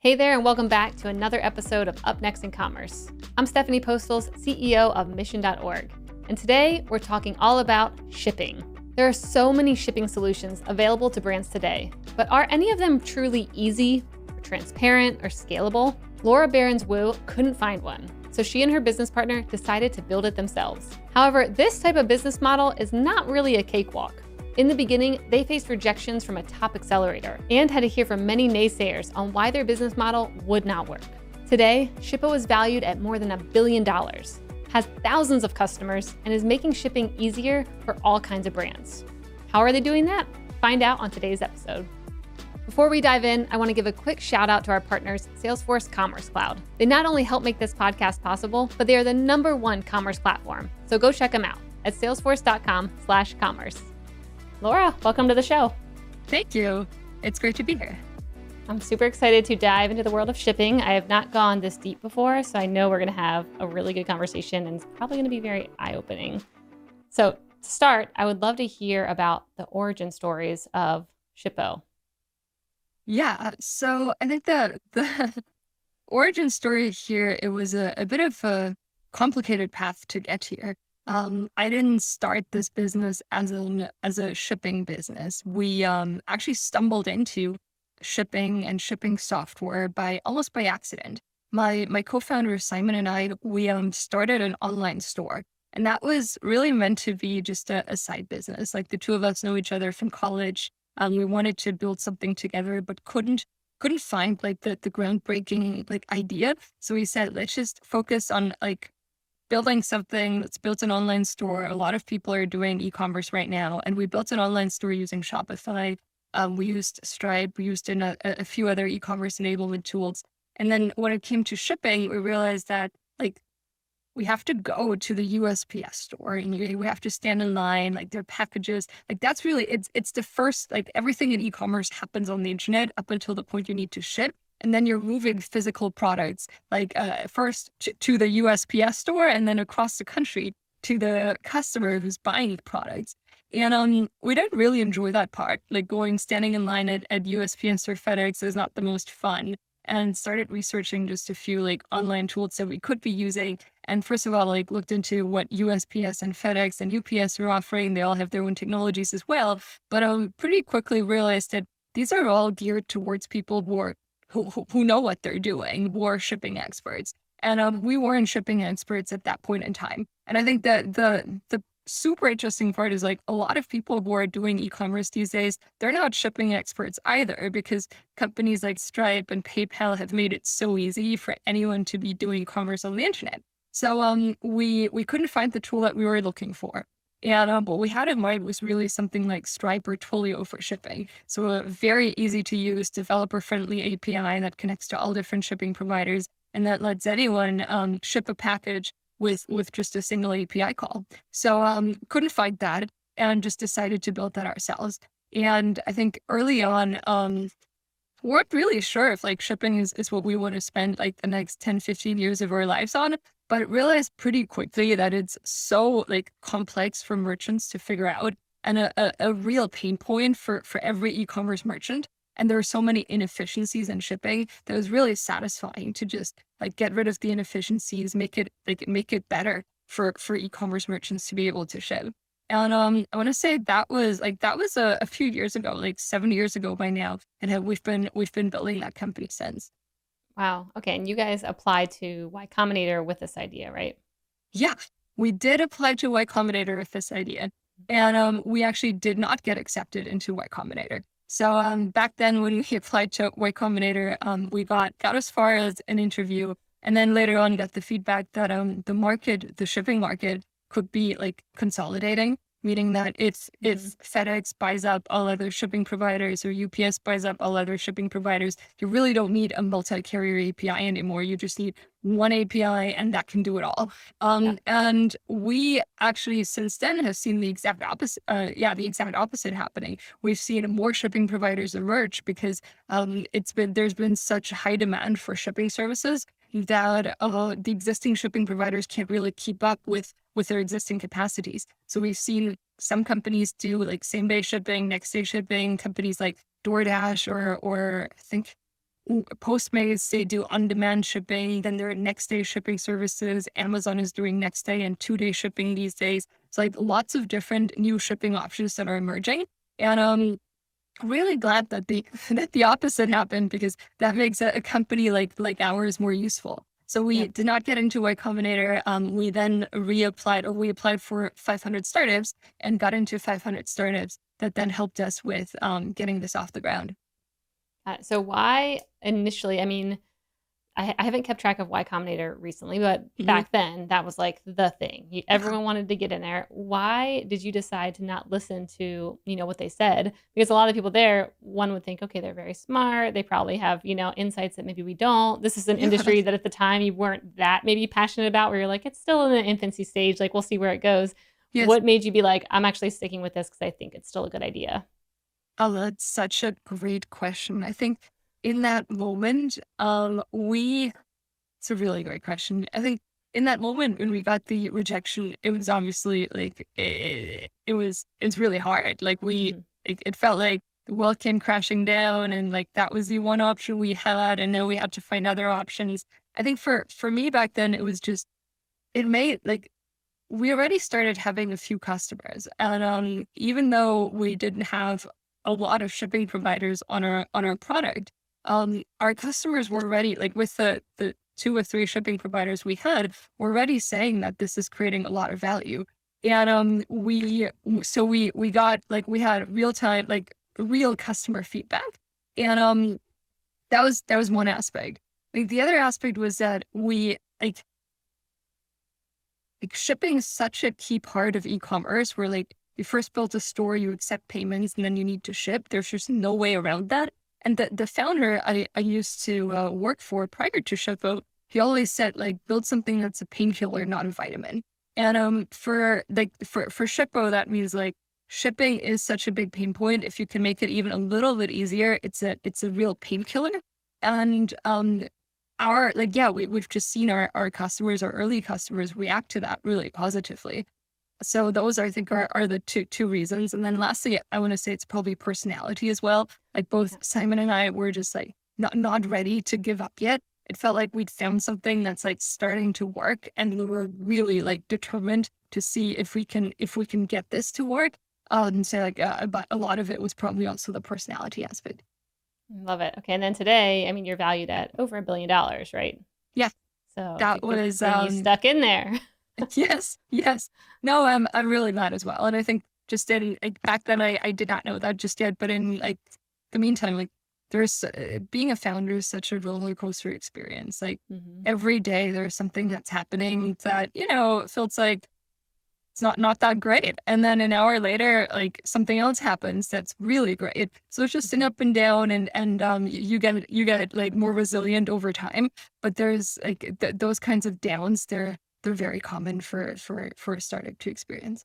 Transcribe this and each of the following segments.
Hey there, and welcome back to another episode of Up Next in Commerce. I'm Stephanie Postles, CEO of Mission.org, and today we're talking all about shipping. There are so many shipping solutions available to brands today, but are any of them truly easy, or transparent, or scalable? Laura Behrens Wu couldn't find one, so she and her business partner decided to build it themselves. However, this type of business model is not really a cakewalk. In the beginning, they faced rejections from a top accelerator and had to hear from many naysayers on why their business model would not work. Today, Shippo is valued at more than $1 billion, has thousands of customers, and is making shipping easier for all kinds of brands. How are they doing that? Find out on today's episode. Before we dive in, I want to give a quick shout out to our partners, Salesforce Commerce Cloud. They not only help make this podcast possible, but they are the #1 commerce platform. So go check them out at salesforce.com/commerce. Laura, welcome to the show. Thank you. It's great to be here. I'm super excited to dive into the world of shipping. I have not gone this deep before, so I know we're going to have a really good conversation, and it's probably going to be very eye-opening. So to start, I would love to hear about the origin stories of Shippo. Yeah, so I think the origin story here, it was a bit of a complicated path to get here. I didn't start this business as a shipping business. We actually stumbled into shipping and shipping software almost by accident. My co-founder Simon and I, we started an online store, and that was really meant to be just a side business. Like, the two of us know each other from college. We wanted to build something together, but couldn't find like the groundbreaking like idea. So we said, let's just focus on like building something that's built an online store. A lot of people are doing e-commerce right now, and we built an online store using Shopify. We used Stripe. We used a few other e-commerce enablement tools. And then when it came to shipping, we realized that like we have to go to the USPS store and we have to stand in line, like their packages. Like, that's really, it's the first, like, everything in e-commerce happens on the internet up until the point you need to ship. And then you're moving physical products, like first to the USPS store and then across the country to the customer who's buying the products. And we didn't really enjoy that part. Like, standing in line at USPS or FedEx is not the most fun. And started researching just a few like online tools that we could be using. And first of all, like, looked into what USPS and FedEx and UPS are offering. They all have their own technologies as well. But pretty quickly realized that these are all geared towards people who know what they're doing, who are shipping experts. And we weren't shipping experts at that point in time. And I think that the super interesting part is, like, a lot of people who are doing e-commerce these days, they're not shipping experts either, because companies like Stripe and PayPal have made it so easy for anyone to be doing commerce on the internet. So we couldn't find the tool that we were looking for. And what we had in mind was really something like Stripe or Twilio for shipping. So a very easy to use, developer-friendly API that connects to all different shipping providers and that lets anyone ship a package with just a single API call. So couldn't find that and just decided to build that ourselves. And I think early on, weren't really sure if like shipping is what we want to spend like the next 10, 15 years of our lives on, but realized pretty quickly that it's so like complex for merchants to figure out and a real pain point for every e-commerce merchant. And there are so many inefficiencies in shipping that was really satisfying to just like get rid of the inefficiencies, make it better for e-commerce merchants to be able to ship. And I want to say that was a few years ago, like 7 years ago by now, and we've been building that company since. Wow. Okay. And you guys applied to Y Combinator with this idea, right? Yeah, we did apply to Y Combinator with this idea, and we actually did not get accepted into Y Combinator. So back then when we applied to Y Combinator, we got as far as an interview, and then later on got the feedback that the shipping market could be like consolidating, meaning that if FedEx buys up all other shipping providers or UPS buys up all other shipping providers, you really don't need a multi-carrier API anymore. You just need one API and that can do it all. And we actually since then have seen the exact opposite. The exact opposite happening. We've seen more shipping providers emerge because there's been such high demand for shipping services that the existing shipping providers can't really keep up with their existing capacities. So we've seen some companies do like same day shipping, next day shipping, companies like DoorDash or I think Postmates, they do on-demand shipping. Then there are next-day shipping services. Amazon is doing next-day and two-day shipping these days. It's like lots of different new shipping options that are emerging. And really glad that the opposite happened, because that makes a company like ours more useful. So we Yep. did not get into Y Combinator. We then reapplied, or we applied for 500 startups and got into 500 startups that then helped us with getting this off the ground. So why initially, I mean, I haven't kept track of Y Combinator recently, but Mhm. back then that was like the thing. Everyone wanted to get in there. Why did you decide to not listen to, what they said? Because a lot of people there, one would think, okay, they're very smart. They probably have, insights that maybe we don't. This is an Yeah. industry that at the time you weren't that maybe passionate about, where you're like, it's still in the infancy stage. Like, we'll see where it goes. Yes. What made you be like, I'm actually sticking with this because I think it's still a good idea? Oh, that's such a great question. I think in that moment, it's a really great question. I think in that moment when we got the rejection, it was obviously like it's really hard. Like Mhm. it felt like the world came crashing down, and like that was the one option we had, and then we had to find other options. I think for me back then, it was just it made like we already started having a few customers, and even though we didn't have a lot of shipping providers on our product, our customers were already like with the two or three shipping providers we had, were already saying that this is creating a lot of value. And we got like we had real time like real customer feedback, and that was one aspect. Like the other aspect was that we like shipping is such a key part of e-commerce, where like you first build a store, you accept payments, and then you need to ship. There's just no way around that. And the founder I used to work for prior to Shippo, he always said like build something that's a painkiller, not a vitamin. And for Shippo, that means like shipping is such a big pain point. If you can make it even a little bit easier, it's a real painkiller. And our like yeah we've just seen our customers, our early customers, react to that really positively. So those I think are the two reasons. And then lastly, I want to say it's probably personality as well. Like both Yeah. Simon and I were just like not ready to give up yet. It felt like we'd found something that's like starting to work, and we were really like determined to see if we can get this to work. And say like but a lot of it was probably also the personality aspect. Love it. Okay, and then today, I mean, you're valued at over $1 billion, right? Yeah, So it's a that good was thing you stuck in there. yes, yes. No, I'm really glad as well. And I think just in like back then, I did not know that just yet. But in like the meantime, like there's being a founder is such a roller coaster experience. Like Hmm. every day there's something that's happening that feels like it's not that great, and then an hour later, like something else happens that's really great. So it's just an Hmm. up and down, and you get like more resilient over time. But there's like those kinds of downs. They're very common for a startup to experience.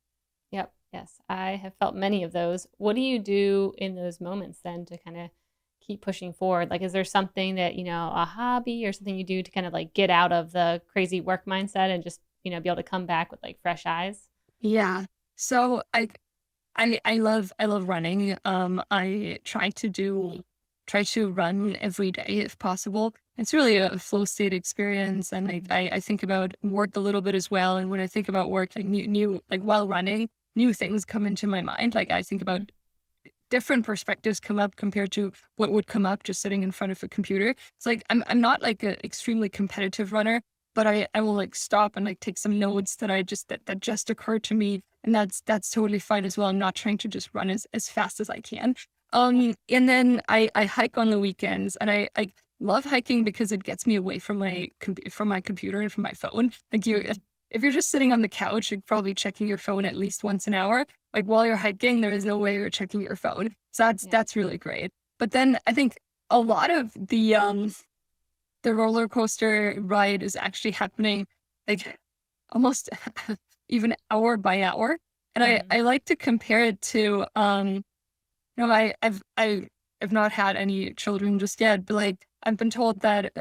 Yep. Yes, I have felt many of those. What do you do in those moments then to kind of keep pushing forward? Like, is there something that, a hobby or something you do to kind of like get out of the crazy work mindset and just, be able to come back with like fresh eyes? Yeah. So I love running. I try to run every day if possible. It's really a flow state experience, and I think about work a little bit as well. And when I think about work, like new like while running, new things come into my mind. Like I think about Mhm. different perspectives come up compared to what would come up just sitting in front of a computer. It's like I'm not like an extremely competitive runner, but I will like stop and like take some notes that just occurred to me, and that's totally fine as well. I'm not trying to just run as fast as I can. And then I hike on the weekends, and I love hiking because it gets me away from from my computer and from my phone. Like Mhm. if you're just sitting on the couch, you're probably checking your phone at least once an hour. Like while you're hiking, there is no way you're checking your phone. So Yeah. that's really great. But then I think a lot of the roller coaster ride is actually happening like almost even hour by hour. And Mhm. I like to compare it to I've not had any children just yet, but like I've been told that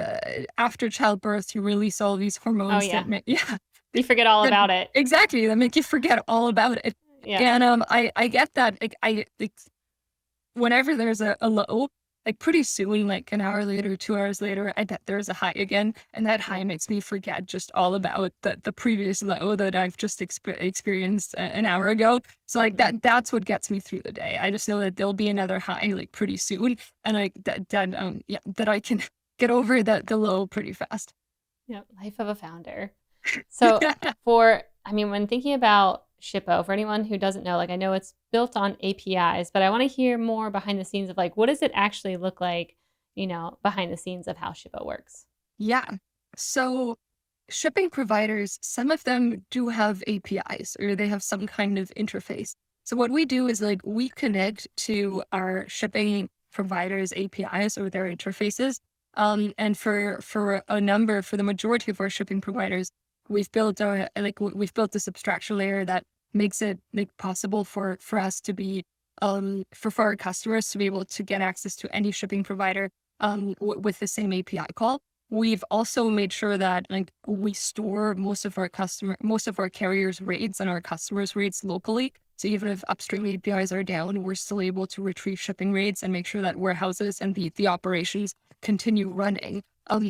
after childbirth you release all these Oh hormones that yeah. make yeah You forget all that about it. exactly that make you forget all about it. Yeah. And I get that like whenever there's a low, like pretty soon, like an hour later, 2 hours later, I bet there's a high again. And that high makes me forget just all about the previous low that I've just experienced an hour ago. So like that's what gets me through the day. I just know that there'll be another high like pretty soon. And like that I can get over the low pretty fast. Yeah, life of a founder. So when thinking about Shippo, for anyone who doesn't know, like I know it's built on APIs, but I want to hear more behind the scenes of like, what does it actually look like, behind the scenes of how Shippo works? Yeah. So shipping providers, some of them do have APIs or they have some kind of interface. So what we do is like we connect to our shipping providers' APIs or their interfaces. And for the majority of our shipping providers, we've built this abstraction layer that makes it like possible for us to be for our customers to be able to get access to any shipping provider with the same API call. We've also made sure that like we store most of our carriers' rates and our customers' rates locally. So even if upstream APIs are down, we're still able to retrieve shipping rates and make sure that warehouses and the operations continue running.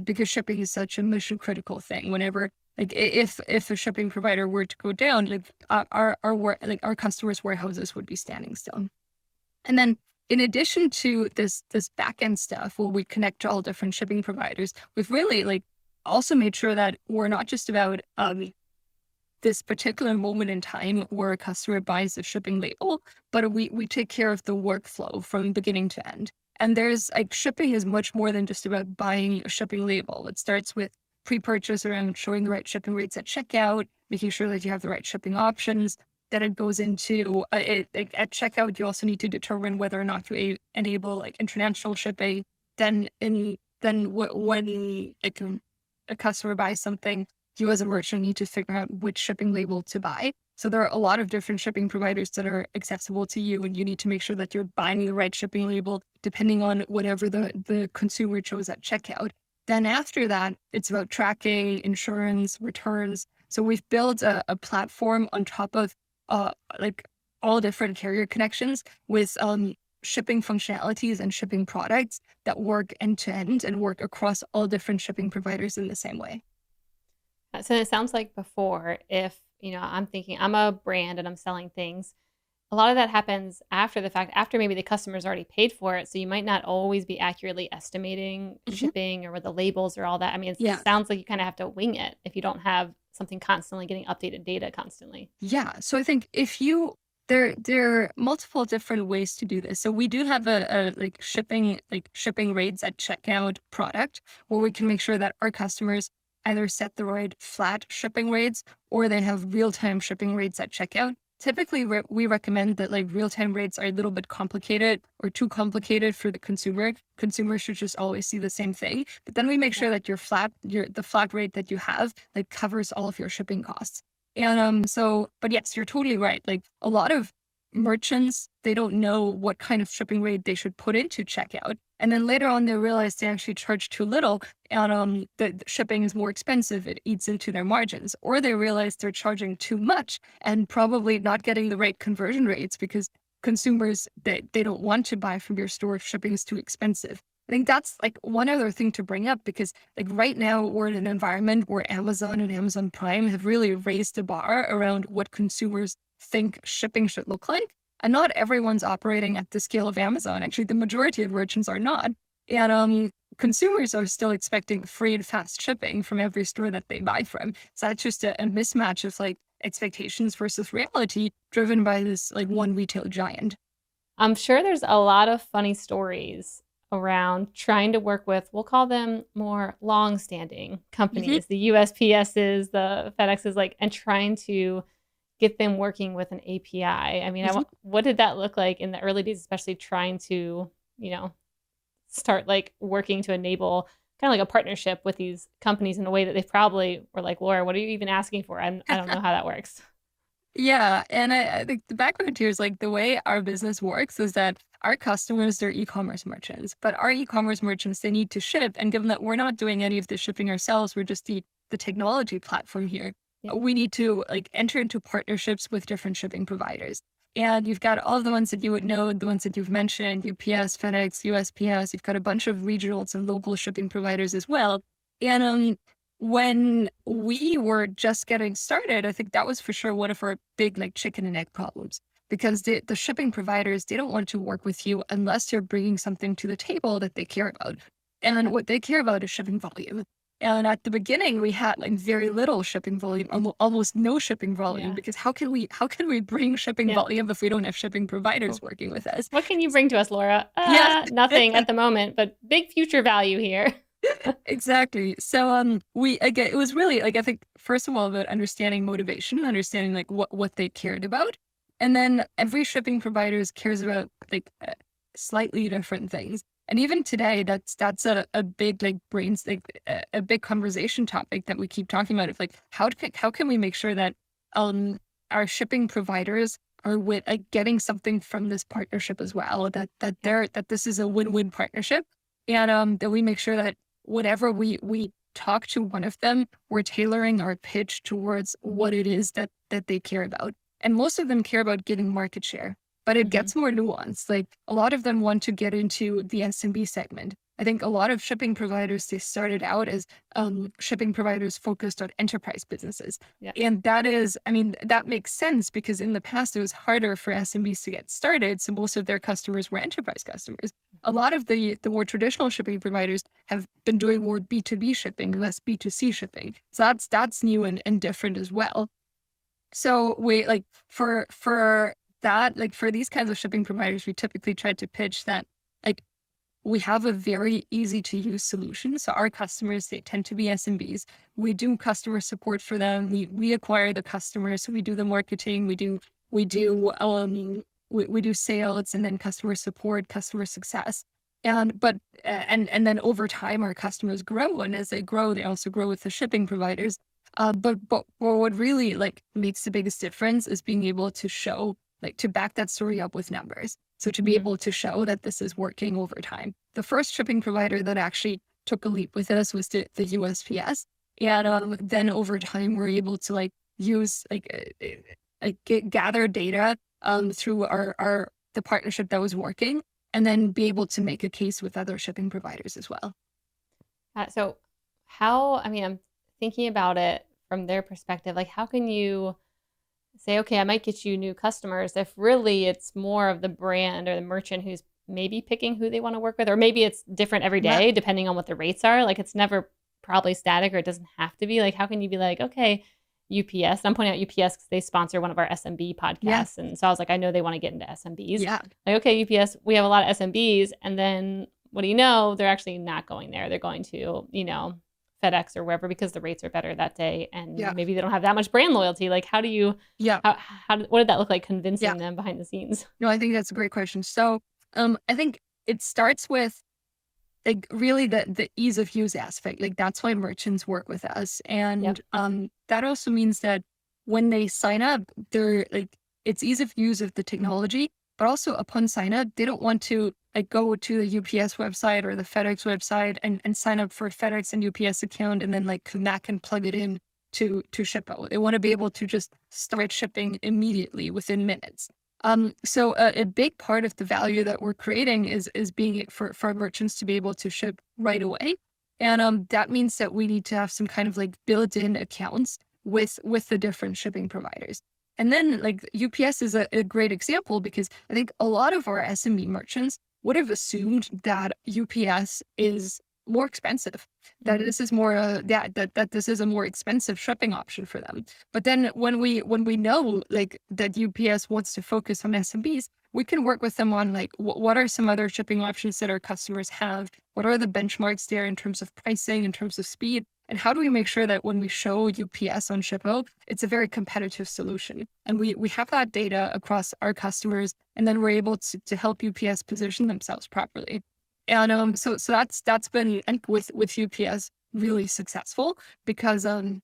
Because shipping is such a mission critical thing. Whenever like if a shipping provider were to go down, like our customers' warehouses would be standing still. And then in addition to this back end stuff where we connect to all different shipping providers, we've really like also made sure that we're not just about this particular moment in time where a customer buys a shipping label, but we take care of the workflow from beginning to end. And there's like shipping is much more than just about buying a shipping label. It starts with pre-purchase around showing the right shipping rates at checkout, making sure that you have the right shipping options. Then it goes into at checkout. You also need to determine whether or not to enable like international shipping. When a customer buys something, you as a merchant need to figure out which shipping label to buy. So there are a lot of different shipping providers that are accessible to you, and you need to make sure that you're buying the right shipping label depending on whatever the consumer chose at checkout. Then after that, it's about tracking, insurance, returns. So we've built a platform on top of like all different carrier connections with shipping functionalities and shipping products that work end to end and work across all different shipping providers in the same way. So it sounds like before, if, I'm thinking I'm a brand and I'm selling things, a lot of that happens after the fact, after maybe the customer's already paid for it. So you might not always be accurately estimating Mhm. shipping or what the labels or all that. I mean, it Yeah. sounds like you kind of have to wing it if you don't have something constantly getting updated data constantly. Yeah. So I think there are multiple different ways to do this. So we do have a shipping rates at checkout product where we can make sure that our customers either set the right flat shipping rates or they have real-time shipping rates at checkout. Typically, we recommend that like real-time rates are a little bit complicated or too complicated for the consumer. Consumers should just always see the same thing. But then we make Yeah. sure that the flat rate that you have like covers all of your shipping costs. And but yes, you're totally right. Like a lot of merchants, they don't know what kind of shipping rate they should put into checkout. And then later on, they realize they actually charge too little and the shipping is more expensive. It eats into their margins. Or they realize they're charging too much and probably not getting the right conversion rates because consumers, they don't want to buy from your store if shipping is too expensive. I think that's like one other thing to bring up because like right now we're in an environment where Amazon and Amazon Prime have really raised the bar around what consumers think shipping should look like. And not everyone's operating at the scale of Amazon. Actually, the majority of merchants are not. And consumers are still expecting free and fast shipping from every store that they buy from. So that's just a mismatch of like expectations versus reality driven by this like one retail giant. I'm sure there's a lot of funny stories around trying to work with, we'll call them more long-standing Mhm. companies, the USPSs, the FedExes, like, and trying to get them working with an API. I mean, Mhm. what did that look like in the early days, especially trying to, you know, start like working to enable kind of like a partnership with these companies in a way that they probably were like, Laura, what are you even asking for? I don't know how that works. Yeah, and I think the background here is like the way our business works is that our customers, they're e-commerce merchants, but our e-commerce merchants, they need to ship. And given that we're not doing any of the shipping ourselves, we're just the technology platform here. Yeah. We need to like enter into partnerships with different shipping providers. And you've got all of the ones that you would know, the ones that you've mentioned, UPS, FedEx, USPS. You've got a bunch of regional and local shipping providers as well. And when we were just getting started, I think that was for sure one of our big like chicken and egg problems, because the shipping providers, they don't want to work with you unless you're bringing something to the table that they care about. And what they care about is shipping volume. And at the beginning, we had like very little shipping volume, almost no shipping volume, Yeah. because how can we bring shipping Yeah. volume if we don't have shipping providers working with us? What can you bring to us, Laura? Yeah, Nothing at the moment, but big future value here. exactly. So we again, it was really like, I think first of all about understanding motivation, understanding like what they cared about, and then every shipping providers cares about like slightly different things. And even today, that's a big like brains like a big conversation topic that we keep talking about. Of like how can we make sure that our shipping providers are with getting something from this partnership as well, that this is a win-win partnership, and that we make sure that whenever we talk to one of them, we're tailoring our pitch towards what it is that they care about. And most of them care about getting market share, but it gets more nuanced. Like a lot of them want to get into the SMB segment. I think a lot of shipping providers, they started out as shipping providers focused on enterprise businesses. Yeah. And that is, I mean, that makes sense because in the past, it was harder for SMBs to get started. So most of their customers were enterprise customers. A lot of the more traditional shipping providers have been doing more B2B shipping, less B2C shipping. So that's new and different as well. So we like for that, like for these kinds of shipping providers, we typically try to pitch that like we have a very easy to use solution. So our customers, they tend to be SMBs. We do customer support for them. We acquire the customers. So we do the marketing, we do sales, and then customer support, customer success. And then over time our customers grow. And as they grow, they also grow with the shipping providers. But what really like makes the biggest difference is being able to show, like to back that story up with numbers. So to be able to show that this is working over time. The first shipping provider that actually took a leap with us was the USPS. And then over time, we're able to like use gather data through the partnership that was working, and then be able to make a case with other shipping providers as well. So I mean, I'm thinking about it from their perspective, like how can you say, okay, I might get you new customers if really it's more of the brand or the merchant who's maybe picking who they want to work with, or maybe it's different every day depending on what the rates are. Like it's never probably static, or it doesn't have to be. Like how can you be like, okay, UPS, I'm pointing out UPS because they sponsor one of our SMB podcasts. Yeah. And so I was like, I know they want to get into SMBs. Yeah. Like, okay, UPS, we have a lot of SMBs. And then what do you know? They're actually not going there. They're going to, FedEx or wherever because the rates are better that day, and maybe they don't have that much brand loyalty. Like how do you what did that look like convincing them behind the scenes? No, I think that's a great question. So I think it starts with like really the ease of use aspect. Like that's why merchants work with us. And that also means that when they sign up, they're like, it's ease of use of the technology, but also upon sign up, they don't want to like go to the UPS website or the FedEx website and sign up for a FedEx and UPS account and then like come back and plug it in to Shippo. They want to be able to just start shipping immediately within minutes. So a big part of the value that we're creating is being for merchants to be able to ship right away. And that means that we need to have some kind of like built-in accounts with the different shipping providers. And then like UPS is a great example because I think a lot of our SMB merchants would have assumed that UPS is more expensive, that this is more that this is a more expensive shipping option for them. But then when we know like that UPS wants to focus on SMBs, we can work with them on like what are some other shipping options that our customers have, what are the benchmarks there in terms of pricing, in terms of speed, and how do we make sure that when we show UPS on Shippo, it's a very competitive solution. And we have that data across our customers, and then we're able to help UPS position themselves properly. And so that's been with UPS really successful because I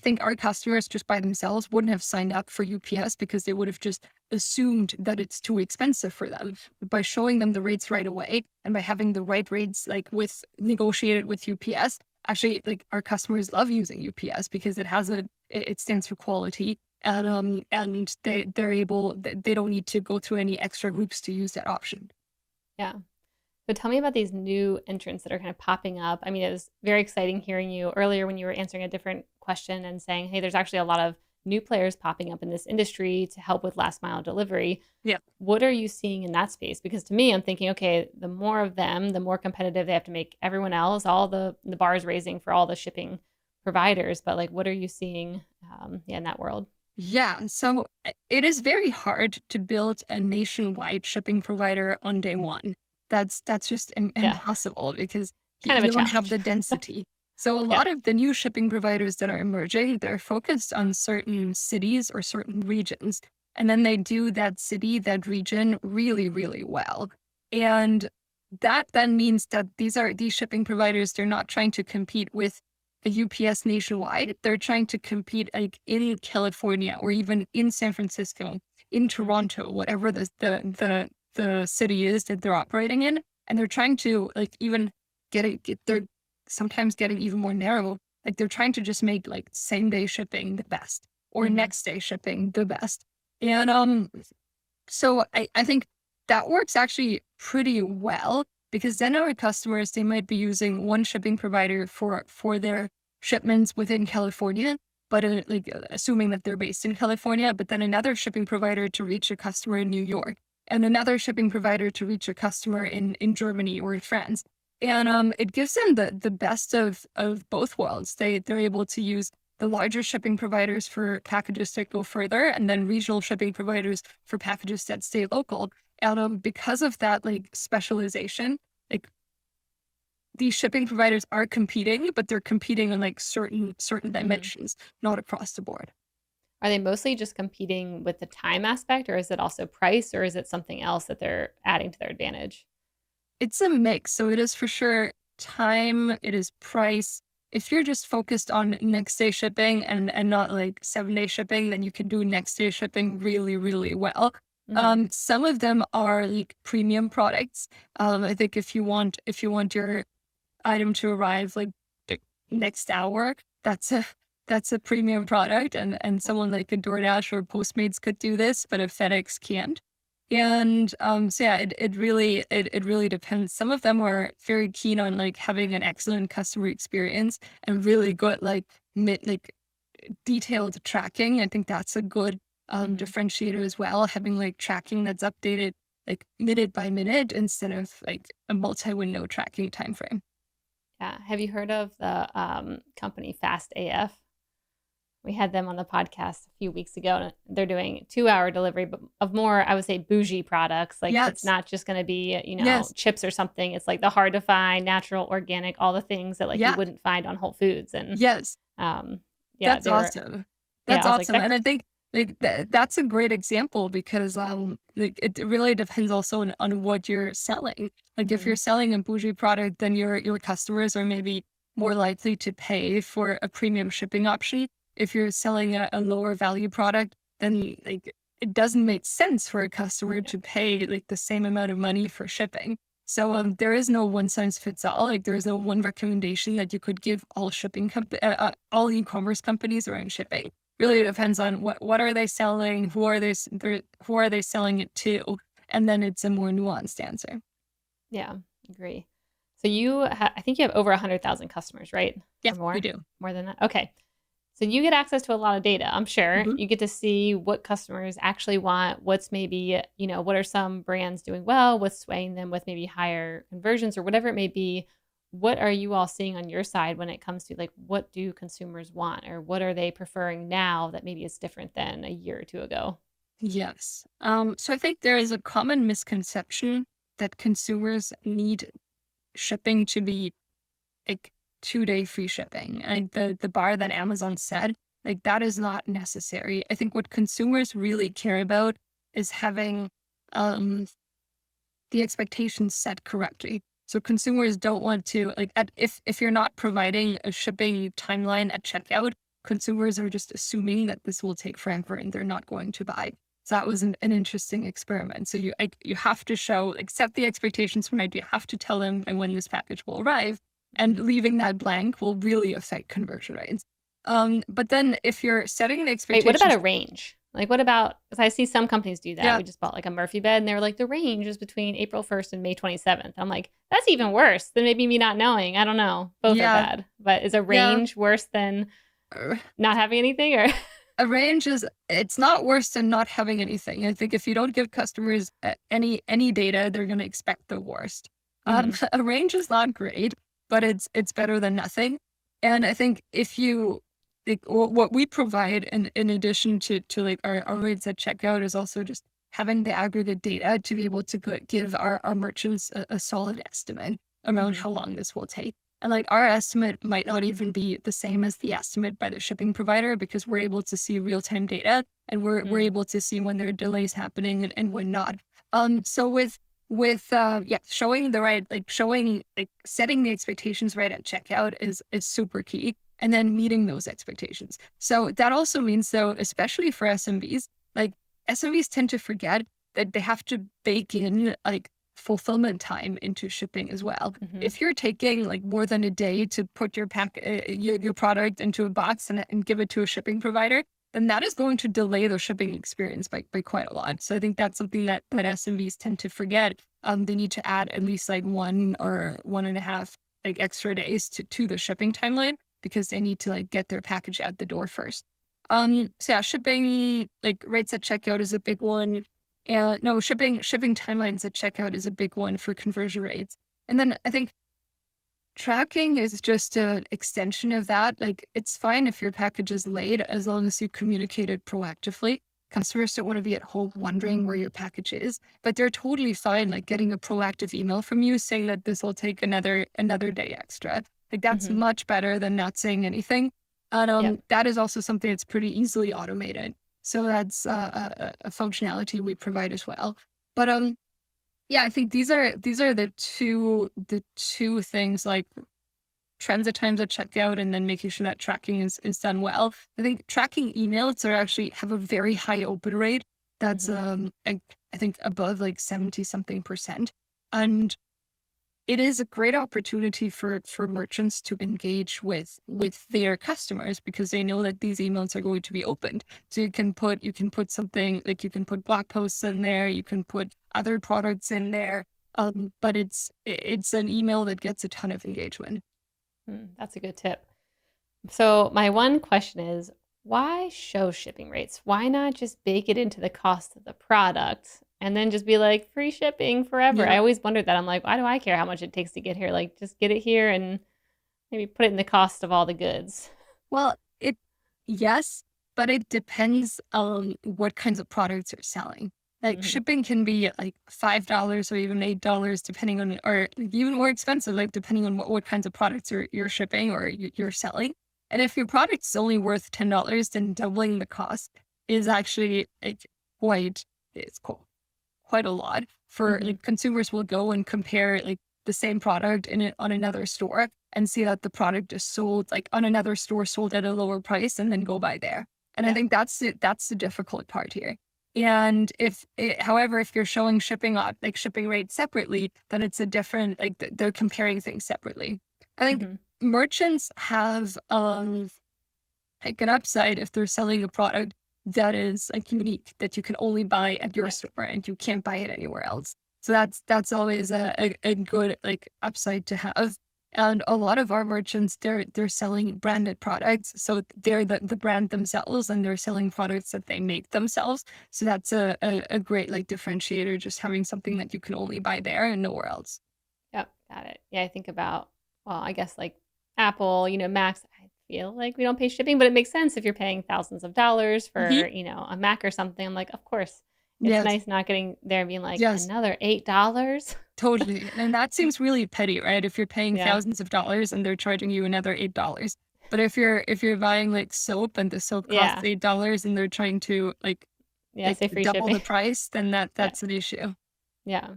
think our customers just by themselves wouldn't have signed up for UPS because they would have just assumed that it's too expensive for them. But by showing them the rates right away and by having the right rates like negotiated with UPS, actually like our customers love using UPS because it stands for quality and they don't need to go through any extra hoops to use that option. Yeah. So tell me about these new entrants that are kind of popping up. I mean, it was very exciting hearing you earlier when you were answering a different question and saying, hey, there's actually a lot of new players popping up in this industry to help with last mile delivery. Yeah. What are you seeing in that space? Because to me, I'm thinking, okay, the more of them, the more competitive they have to make everyone else, all the bars raising for all the shipping providers. But like, what are you seeing in that world? Yeah, so it is very hard to build a nationwide shipping provider on day one. That's just Yeah, impossible because kind of a you don't have challenge. the density. So a Yeah. lot of the new shipping providers that are emerging, they're focused on certain cities or certain regions, and then they do that city, that region really, really well. And that then means that these shipping providers, they're not trying to compete with a UPS nationwide. They're trying to compete like in California or even in San Francisco, in Mhm. Toronto, whatever the city is that they're operating in, and they're trying to like even they're sometimes getting even more narrow. Like they're trying to just make like same day shipping the best or Mhm. next day shipping the best. And so I think that works actually pretty well because then our customers, they might be using one shipping provider for their shipments within California, but assuming that they're based in California, but then another shipping provider to reach a customer in New York and another shipping provider to reach a customer in Germany or in France. And it gives them the best of both worlds. They're able to use the larger shipping providers for packages that go further, and then regional shipping providers for packages that stay local. And because of that, like specialization, like these shipping providers are competing, but they're competing on like certain Mhm. dimensions, not across the board. Are they mostly just competing with the time aspect, or is it also price, or is it something else that they're adding to their advantage? It's a mix. So it is for sure time, it is price. If you're just focused on next day shipping and not like 7 day shipping, then you can do next day shipping really, really well. Mhm. Some of them are like premium products. I think if you want your item to arrive like the next hour, that's a premium product, and someone like a DoorDash or Postmates could do this, but a FedEx can't. And so yeah, it really depends. Some of them are very keen on like having an excellent customer experience and really good like detailed tracking. I think that's a good Mhm. differentiator as well, having like tracking that's updated like minute by minute instead of like a multi-window tracking time frame. Yeah. Have you heard of the company Fast AF? We had them on the podcast a few weeks ago. And they're doing 2-hour delivery, but of more, I would say, bougie products. Like it's Yes. not just going to be, Yes. chips or something. It's like the hard to find, natural, organic, all the things that like you Yeah. wouldn't find on Whole Foods. And Yes. um, yeah, That's they were. awesome. Yeah, That's I was like, awesome. that. And I think like that's a great example because like it really depends also on what you're selling. Like if Mhm. you're selling a bougie product, then your customers are maybe more likely to pay for a premium shipping option. If you're selling a lower value product, then like it doesn't make sense for a customer Yeah. to pay like the same amount of money for shipping. So there is no one size fits all. Like there is no one recommendation that you could give all e-commerce companies around shipping. Really depends on what are they selling, who are they selling it to, and then it's a more nuanced answer. Yeah, agree. So I think you have over 100,000 customers, right? Yeah, Or we more? do. More than that? Okay. So you get access to a lot of data, I'm sure. Mhm. You get to see what customers actually want, what's maybe, what are some brands doing well, what's swaying them with maybe higher conversions or whatever it may be. What are you all seeing on your side when it comes to like what do consumers want or what are they preferring now that maybe is different than a year or two ago? Yes. So I think there is a common misconception that consumers need shipping to be like 2 day free shipping. And the bar that Amazon said, like that is not necessary. I think what consumers really care about is having um the expectations set correctly. So consumers don't want to like if you're not providing a shipping timeline at checkout, consumers are just assuming that this will take forever and they're not going to buy. So that was an interesting experiment. So you have to show like set the expectations right. You have to tell them and when this package will arrive, and leaving that blank will really affect conversion rates. But then if you're setting the Wait, what about expectations, a range? Like, what about, because I see some companies do that. yeah, We just bought like a Murphy bed and they were like, the range is between April 1st and May 27th. I'm like, that's even worse than maybe me not knowing. I don't know. Both are yeah, bad. But is a yeah. range worse than uh, not having anything or? A range is it's not worse than not having anything. I think if you don't give customers any data, they're going to expect the worst. Mhm. A range is not great, but it's better than nothing. And I think if you like, what we provide in addition to like our rates at checkout is also just having the aggregate data to be able to give our merchants a solid estimate around Mhm. how long this will take. And like our estimate might not even be the same as the estimate by the shipping provider because we're able to see real time data and we're Mm. able to see when there are delays happening and when not. So yeah, showing the right showing like setting the expectations right at checkout is super key. And then meeting those expectations. So that also means though, especially for SMBs, like SMBs tend to forget that they have to bake in like fulfillment time into shipping as well. Mhm. If you're taking like more than a day to put your product into a box and give it to a shipping provider, then that is going to delay the shipping experience by quite a lot. So I think that's something that SMBs tend to forget. They need to add at least like 1 or 1.5 like extra days to the shipping timeline because they need to like get their package out the door first. So yeah, shipping like rates at checkout is a big one. And no, shipping timelines at checkout is a big one for conversion rates. And then I think tracking is just an extension of that. Like it's fine if your package is late as long as you communicate it proactively. Customers don't want to be at home wondering where your package is, but they're totally fine like getting a proactive email from you saying that this will take another day extra. Like that's Mhm. much better than not saying anything. And Yep. that is also something that's pretty easily automated. So that's a functionality we provide as well. But yeah, I think these are the two things like transit times at checkout and then making sure that tracking is done well. I think tracking emails are actually have a very high open rate. That's Mhm. I think above like 70 something percent. And it is a great opportunity for merchants to engage with their customers because they know that these emails are going to be opened. So you can put something like you can put blog posts in there, you can put other products in there. But it's an email that gets a ton of engagement. That's a good tip. So my one question is, why show shipping rates? Why not just bake it into the cost of the product and then just be like free shipping forever? I Yeah. always wondered that. I'm like, why do I care how much it takes to get here? Like, just get it here and maybe put it in the cost of all the goods. Well, yes, but it depends on what kinds of products you're selling. Like Hmm. shipping can be like $5 or even $8, depending on, or even more expensive, like depending on what kinds of products you're shipping or you're selling. And if your product's only worth $10, then doubling the cost is actually like quite, it's quite a lot for Hmm. like consumers will go and compare like the same product in it on another store and see that the product is sold like on another store sold at a lower price and then go by there. And I Yeah. think that's the difficult part here. And however, if you're showing shipping rates separately, then it's a different, like they're comparing things separately. I think Hmm. merchants have, like an upside if they're selling a product that is like unique that you can only buy at your Yeah. store and you can't buy it anywhere else. So that's always a good like upside to have. And a lot of our merchants, they're selling branded products. So they're the brand themselves and they're selling products that they make themselves. So that's a great like differentiator, just having something that you can only buy there and nowhere else. Yep. Got it. Yeah. I think about, well, I guess like Apple, Macs. I feel like we don't pay shipping, but it makes sense if you're paying thousands of dollars Mhm. for, a Mac or something. I'm like, of course, it's Yes. nice not getting there and being like, Yes. another $8. Totally. And that seems really petty, right? If you're paying Yeah. thousands of dollars and they're charging you another $8. But if you're buying like soap and the soap costs Yeah. $8 and they're trying to Yeah. like Say free double shipping. the price, then Yeah. that's an issue. Yeah.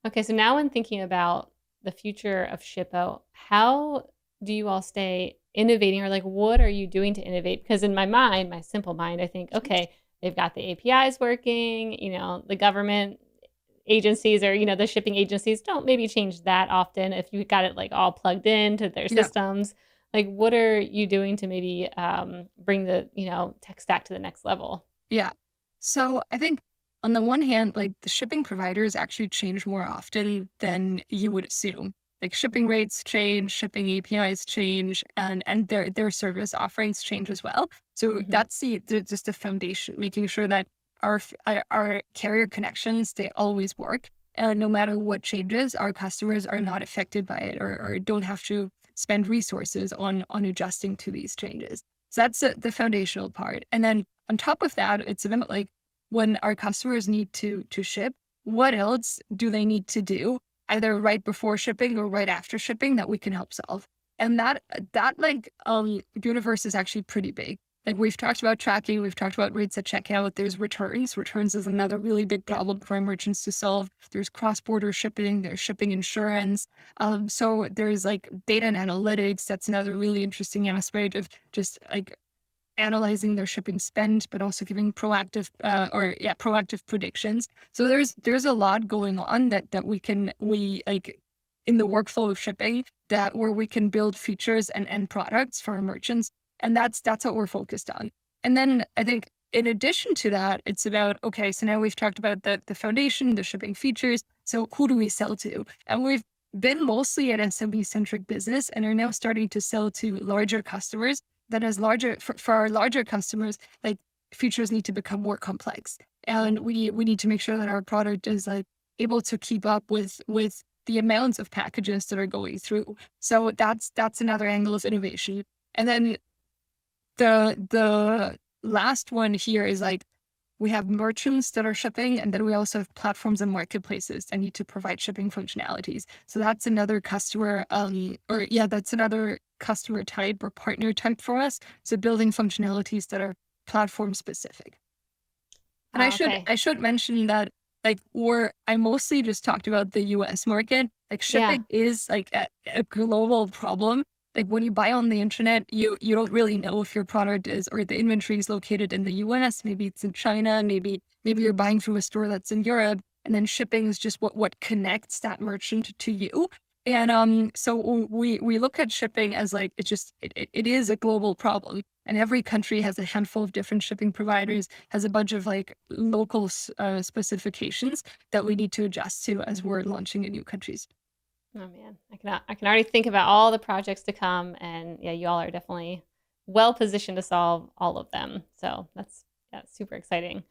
Okay. So now when thinking about the future of Shippo, how do you all stay innovating or like what are you doing to innovate? Because in my mind, my simple mind, I think, okay, they've got the APIs working, the government agencies or, the shipping agencies don't maybe change that often if you got it like all plugged into their Yeah. systems. Like, what are you doing to maybe bring the, tech stack to the next level? Yeah. So I think on the one hand, like the shipping providers actually change more often than you would assume. Like shipping rates change, shipping APIs change, and their service offerings change as well. So Hmm. that's just the foundation, making sure that our carrier connections, they always work. And no matter what changes, our customers are not affected by it, or don't have to spend resources on adjusting to these changes. So that's the foundational part. And then on top of that, it's about like when our customers need to ship, what else do they need to do, either right before shipping or right after shipping, that we can help solve. And that universe is actually pretty big. Like we've talked about tracking, we've talked about rates at checkout. There's returns. Returns is another really big Yeah. problem for our merchants to solve. There's cross-border shipping. There's shipping insurance. So there's like data and analytics. That's another really interesting aspect of just like analyzing their shipping spend, but also giving proactive predictions. So there's a lot going on that we like in the workflow of shipping, that where we can build features and products for our merchants. And that's what we're focused on. And then I think in addition to that, it's about, okay, so now we've talked about the foundation, the shipping features. So who do we sell to? And we've been mostly an SMB centric business and are now starting to sell to larger customers. That as larger for our larger customers, like features need to become more complex, and we need to make sure that our product is like able to keep up with the amounts of packages that are going through. So that's another angle of innovation. And then the last one here is like we have merchants that are shipping, and then we also have platforms and marketplaces that need to provide shipping functionalities. So that's another that's another customer type or partner type for us. So building functionalities that are platform specific. And Wow, okay. I should mention that like I mostly just talked about the US market. Like Yeah. shipping is like a global problem. Like when you buy on the internet, you don't really know if your product is, or the inventory is located in the US, maybe it's in China, maybe you're buying from a store that's in Europe, and then shipping is just what connects that merchant to you. And so we look at shipping as like it is a global problem. And every country has a handful of different shipping providers, has a bunch of like local specifications that we need to adjust to as we're launching in new countries. Oh man, I can already think about all the projects to come, and yeah, you all are definitely well positioned to solve all of them. So that's, yeah, super exciting.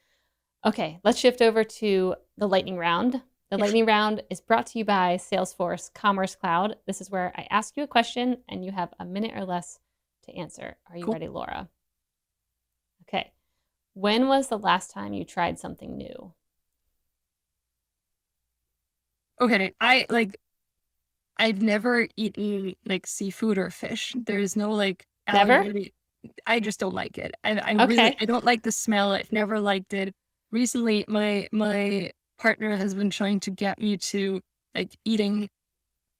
Okay, let's shift over to the lightning round. The lightning round is brought to you by Salesforce Commerce Cloud. This is where I ask you a question and you have a minute or less to answer. Are you Cool. ready, Laura? Okay. When was the last time you tried something new? Okay, I've never eaten like seafood or fish. There's no like Never? allergy. I just don't like it. Okay. I don't like the smell. I've never liked it. Recently, my partner has been trying to get me to like eating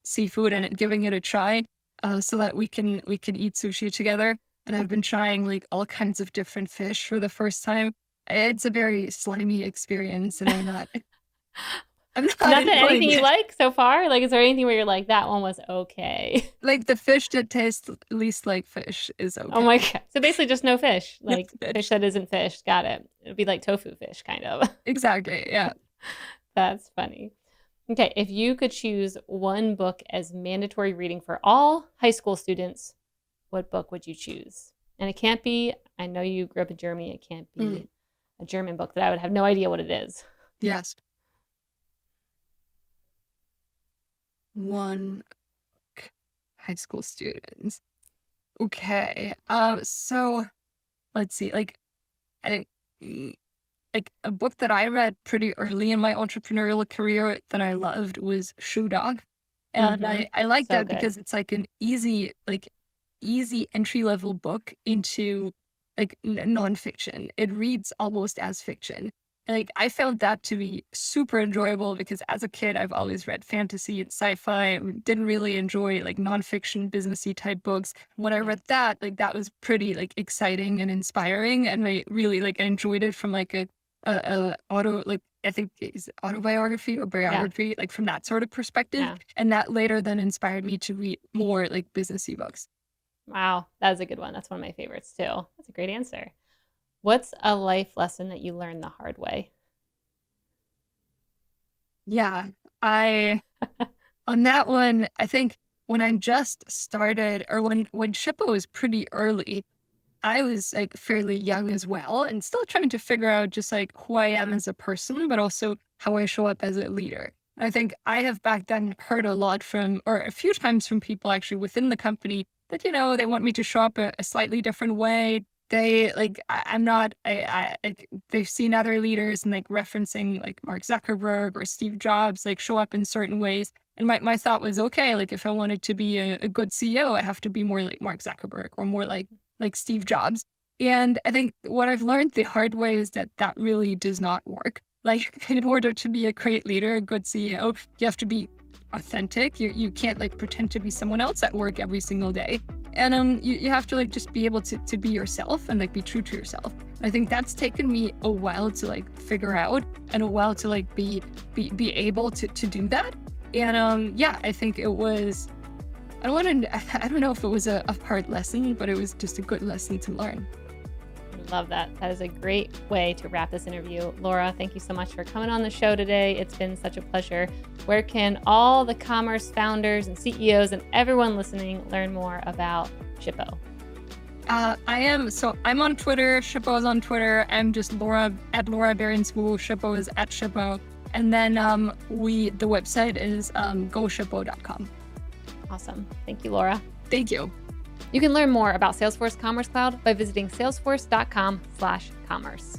seafood and giving it a try, so that we can eat sushi together. And I've been trying like all kinds of different fish for the first time. It's a very slimy experience, and I'm not Not that enjoying anything you it. like so far? Like, is there anything where you're like, that one was okay? Like the fish that tastes least like fish is Oh okay. my God. So basically just no fish, Yes, like fish fish. that isn't fish. Got it. It'd be like tofu fish, kind of. Exactly. Yeah. That's funny. Okay, if you could choose one book as mandatory reading for all high school students, what book would you choose? And it can't be, I know you grew up in Germany, it can't Mm, be a German book that I would have no idea what it is. yes. One high school students. Okay. So let's see. Like, I think like a book that I read pretty early in my entrepreneurial career that I loved was Shoe Dog. And Mm-hmm. I like So that good. because it's like an easy entry level book into like nonfiction. It reads almost as fiction. And, like I found that to be super enjoyable because as a kid I've always read fantasy and sci-fi and didn't really enjoy like nonfiction businessy type books. When I Yeah. read that, like that was pretty like exciting and inspiring, and I really like enjoyed it from like a auto like I think is autobiography or Yeah. biography, like from that sort of perspective. Yeah. And that later then inspired me to read more like businessy books. Wow, that is a good one. That's one of my favorites too. That's a great answer. What's a life lesson that you learned the hard way? Yeah, I on that one, I think when I just started or when Shippo was pretty early, I was like fairly young as well and still trying to figure out just like who I am as a person, but also how I show up as a leader. I think I have back then heard a lot from, or a few times from people actually within the company that, they want me to show up a slightly different way. They like, I'm not, like, they've seen other leaders and like referencing like Mark Zuckerberg or Steve Jobs, like show up in certain ways. And my thought was, okay, like if I wanted to be a good CEO, I have to be more like Mark Zuckerberg or more like Steve Jobs. And I think what I've learned the hard way is that that really does not work. Like in order to be a great leader, a good CEO, you have to be authentic. You can't like pretend to be someone else at work every single day. And you have to like just be able to be yourself and like be true to yourself. I think that's taken me a while to like figure out and a while to like be able to do that. And yeah, I think it was I don't know if it was a hard lesson, but it was just a good lesson to learn. Love that. That is a great way to wrap this interview. Laura, thank you so much for coming on the show today. It's been such a pleasure. Where can all the commerce founders and CEOs and everyone listening learn more about Shippo? I'm on Twitter. Shippo is on Twitter. I'm just Laura at Laura Behrens Wu. Shippo is at Shippo. And then the website is goshippo.com. Awesome. Thank you, Laura. Thank you. You can learn more about Salesforce Commerce Cloud by visiting salesforce.com/commerce.